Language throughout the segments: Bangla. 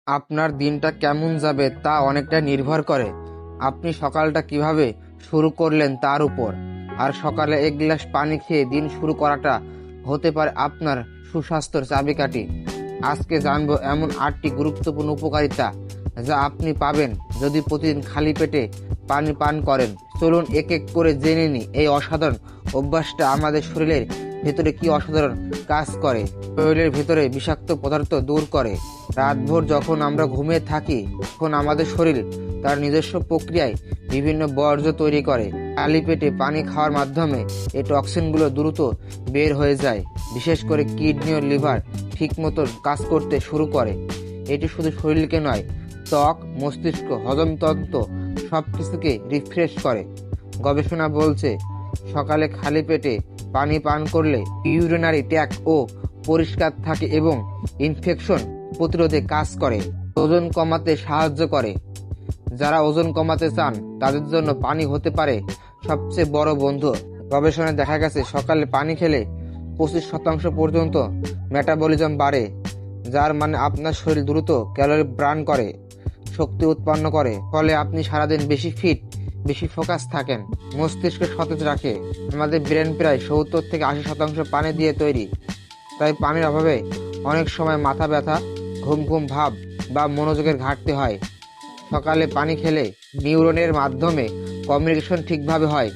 আপনার দিনটা কেমন যাবে তা অনেকটা নির্ভর করে আপনি সকালটা কিভাবে শুরু করলেন তার উপর। আর সকালে এক গ্লাস পানি খেয়ে দিন শুরু করাটা হতে পারে আপনার সুস্বাস্থ্যের চাবিকাঠি। আজকে জানবো এমন 8টি গুরুত্বপূর্ণ উপকারিতা যা আপনি পাবেন যদি প্রতিদিন খালি পেটে পানি পান করেন। চলুন এক এক করে জেনে নিই এই অসাধারণ অভ্যাসটা আমাদের শরীরের ভেতরে কি অসাধারণ কাজ করে। শরীরের ভেতরে বিষাক্ত পদার্থ দূর করে। রাতভর যখন আমরা ঘুমিয়ে থাকি তখন আমাদের শরীর তার নিজস্ব প্রক্রিয়ায় বিভিন্ন বর্জ্য তৈরি করে। খালি পেটে পানি খাওয়ার মাধ্যমে এই টক্সিনগুলো দ্রুত বের হয়ে যায়, বিশেষ করে কিডনি ও লিভার ঠিকমতো কাজ করতে শুরু করে। এটি শুধু শরীরকে নয়, ত্বক, মস্তিষ্ক, হজমতন্ত্র সবকিছুকে রিফ্রেশ করে। গবেষণা বলছে সকালে খালি পেটে পানি পান করলে ইউরিনারি ট্র্যাক্ট ও পরিষ্কার থাকে এবং ইনফেকশন প্রতিরোধে কাজ করে। ওজন কমাতে সাহায্য করে। যারা ওজন কমাতে চান তাদের জন্য পানি হতে পারে সবচেয়ে বড় বন্ধু। গবেষণায় দেখা গেছে সকালে পানি খেলে 25% পর্যন্ত মেটাবলিজম বাড়ে, যার মানে আপনার শরীর দ্রুত ক্যালোরি বার্ন করে, শক্তি উৎপন্ন করে। ফলে আপনি সারাদিন বেশি ফিট, বেশি ফোকাস থাকেন। মস্তিষ্ক সতেজ রাখে। আমাদের ব্রেন প্রায় 70 থেকে 80% পানি দিয়ে তৈরি, তাই পানির অভাবে অনেক সময় মাথা ব্যথা, ঘুম ঘুম ভাব বা মনোযোগের ঘাটতি হয়। সকালে পানি খেলে নিউরনের মাধ্যমে কমিউনিকেশন ঠিকভাবে হয়,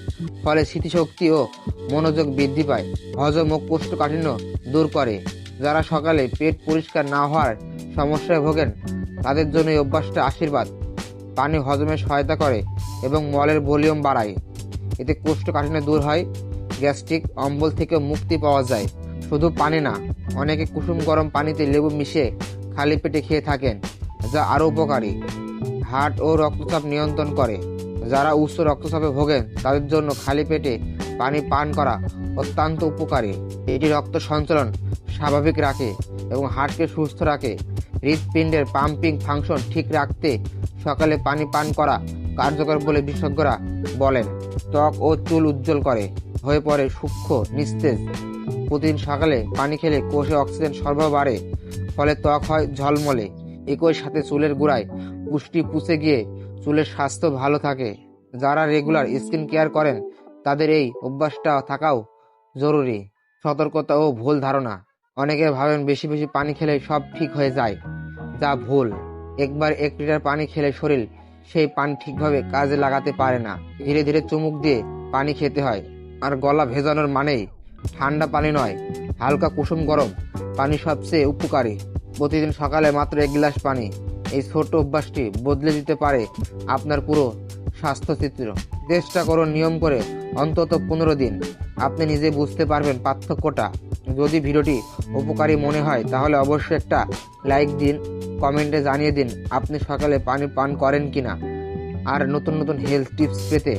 ফলে স্মৃতিশক্তি ও মনোযোগ বৃদ্ধি পায়। হজম ও কোষ্ঠকাঠিন্য দূর করে। যারা সকালে পেট পরিষ্কার না হওয়ার সমস্যায় ভোগেন তাদের জন্য এই অভ্যাসটা আশীর্বাদ। পানি হজমে সহায়তা করে এবং মলের ভলিউম বাড়ায়। এতে কোষ্ঠকাঠিন্য দূর হয়, গ্যাস্ট্রিক অম্বল থেকে মুক্তি পাওয়া যায়। শুধু পানি না, অনেকে কুসুম গরম পানিতে লেবু মিশিয়ে খালি পেটে খেয়ে থাকেন, যা আরও উপকারী। হার্ট ও রক্তচাপ নিয়ন্ত্রণ করে। যারা উচ্চ রক্তচাপে ভোগেন তাদের জন্য খালি পেটে পানি পান করা অত্যন্ত উপকারী। এটি রক্ত সঞ্চালন স্বাভাবিক রাখে এবং হার্টকে সুস্থ রাখে। হৃৎপিণ্ডের পাম্পিং ফাংশন ঠিক রাখতে সকালে পানি পান করা কার্যকর বলে বিশেষজ্ঞরা বলেন। ত্বক ও চুল উজ্জ্বল করে, হয়ে পড়ে সূক্ষ্ম নিস্তেজ। প্রতিদিন সকালে পানি খেলে কোষে অক্সিজেন সরবরাহ বাড়ে, ফলে ত্বক হয় ঝলমলে। একই সাথে চুলের গোড়ায় পুষ্টি পুষে গিয়ে চুলের স্বাস্থ্য ভালো থাকে। যারা রেগুলার স্কিন কেয়ার করেন তাদের এই অভ্যাসটা থাকাও জরুরি। সতর্কতা ও ভুল ধারণা। অনেকে ভাবেন বেশি বেশি পানি খেলে সব ঠিক হয়ে যায়, যা ভুল। একবার 1 লিটার পানি খেলে শরীর সেই পানি ঠিকভাবে কাজে লাগাতে পারে না। ধীরে ধীরে চুমুক দিয়ে পানি খেতে হয়। আর গলা ভেজানোর মানেই ঠান্ডা পানি নয়, হালকা কুসুম গরম পানি সবচেয়ে উপকারী। প্রতিদিন সকালে মাত্র 1 গ্লাস পানি। এই ছোট্ট অভ্যাসটি বদলে দিতে পারে আপনার পুরো স্বাস্থ্যচিত্র। চেষ্টা করুন নিয়ম করে অন্তত 15 দিন। আপনি নিজে বুঝতে পারবেন পার্থক্যটা। যদি ভিডিওটি উপকারী মনে হয় তাহলে অবশ্যই একটা লাইক দিন, কমেন্টে জানিয়ে দিন আপনি সকালে পানি পান করেন কিনা। আর নতুন নতুন হেলথ টিপস পেতে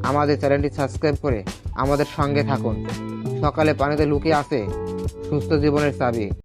আমাদের চ্যানেলটি সাবস্ক্রাইব করে আমাদের সঙ্গে থাকুন। সকালে পানিতে লুকিয়ে আছে সুস্থ জীবনের চাবি।